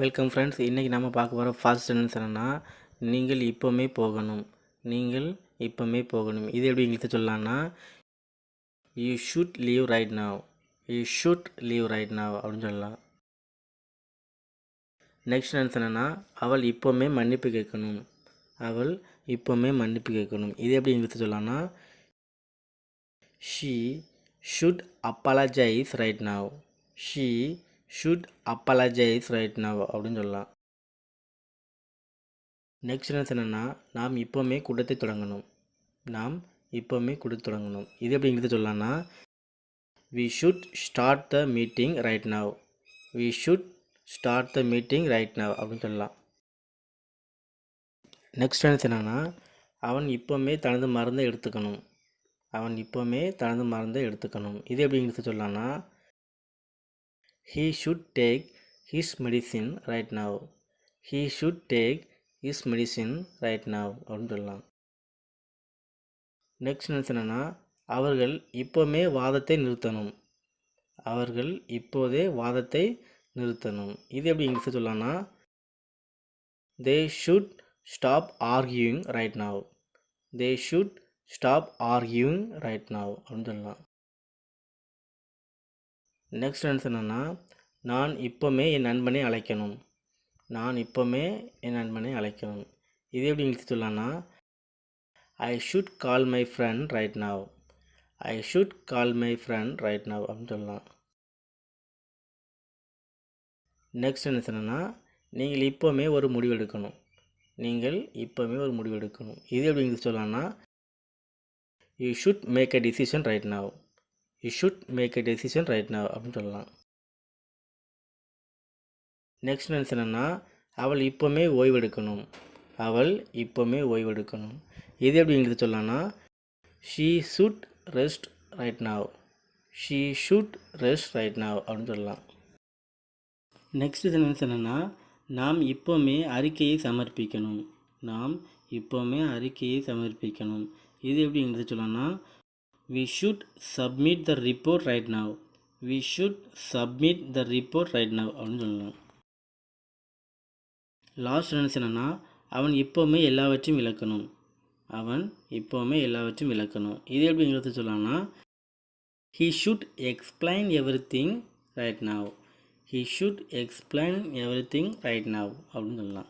Welcome friends. இன்றைக்கி நம்ம பார்க்க போகிற ஃபாஸ்ட் சென்டென்ஸ் என்னென்னா, நீங்கள் இப்போவுமே போகணும். நீங்கள் இப்போவுமே போகணும். இது எப்படி இங்கிலீஷில் சொல்லலாம்னா, you should leave right now. You should leave right now அப்படின்னு சொல்லலாம். நெக்ஸ்ட் சென்டென்ஸ் என்னென்னா, அவள் இப்போவுமே மன்னிப்பு கேட்கணும். அவள் இப்போவுமே மன்னிப்பு கேட்கணும். இது எப்படி இங்கிலீஷில் சொல்லலாம்னா, she should apologise right now. She should apologise right now அப்படின்னு சொல்லலாம். நெக்ஸ்ட் சென்டென்ஸ் என்னென்னா, நாம் இப்போவுமே கூட்டத்தை தொடங்கணும். நாம் இப்போவுமே கூட்டத்தை தொடங்கணும். இது எப்படி இங்கிலீஷில் சொல்லலாம்னா, we should start the meeting right now. We should start the meeting right now அப்படின்னு சொல்லலாம். நெக்ஸ்ட் சென்டென்ஸ் என்னென்னா, அவன் இப்போவுமே தனது மருந்தை எடுத்துக்கணும். அவன் இப்போவுமே தனது மருந்தை எடுத்துக்கணும். இது எப்படி இங்கிலீஷில் சொல்லலாம்னா, he should take his medicine right now. He should take his medicine right now அப்படின்னு சொல்லலாம். நெக்ஸ்ட் சென்டென்ஸ் என்னென்னா, அவர்கள் இப்போவுமே வாதத்தை நிறுத்தணும். அவர்கள் இப்போதே வாதத்தை நிறுத்தணும். இது எப்படி இங்கிலீஷில் சொல்லலாம்னா, they should stop arguing right now. They should stop arguing right now அப்படின்னு சொல்லலாம். நெக்ஸ்ட் சென்டென்ஸ் என்னென்னா, நான் இப்போவுமே என் நண்பனை அழைக்கணும். நான் இப்போவுமே என் நண்பனை அழைக்கணும். இது எப்படி இங்கிலீஷில் சொல்லலாம்னா, I should call my friend right now. I should call my friend right now அப்படின்னு சொல்லலாம். நெக்ஸ்ட் சென்டென்ஸ் என்னென்னா, நீங்கள் இப்போவுமே ஒரு முடிவு எடுக்கணும். நீங்கள் இப்போவுமே ஒரு முடிவு எடுக்கணும். இது எப்படி இங்கிலீஷ் சொல்லலாம்னா, you should make a decision right now. You should make a decision right now அப்படின்னு சொல்லலாம். நெக்ஸ்ட் சென்டென்ஸ் என்னென்னா, அவள் இப்போவுமே ஓய்வெடுக்கணும். அவள் இப்போவுமே ஓய்வெடுக்கணும். இது எப்படி இங்கிலீஷில் சொல்லலாம்னா, she should rest right now. She should rest right now அப்படின்னு சொல்லலாம். நெக்ஸ்ட் சென்டென்ஸ் என்னென்னா, நாம் இப்போவுமே அறிக்கையை சமர்ப்பிக்கணும். நாம் இப்போவுமே அறிக்கையை சமர்ப்பிக்கணும். இது எப்படி இங்கிலீஷில் சொல்லலாம்னா, we should submit the report right now. We should submit the report right now அப்படின்னு சொல்லலாம். லாஸ்ட் சென்டென்ஸ் என்னென்னா, அவன் இப்போவுமே எல்லாவற்றையும் விளக்கணும். அவன் இப்போவுமே எல்லாவற்றையும் விளக்கணும். இது எப்படி இங்கிலீஷில் சொல்லலாம்னா, he should explain everything right now. He should explain everything right now அப்படின்னு சொல்லலாம்.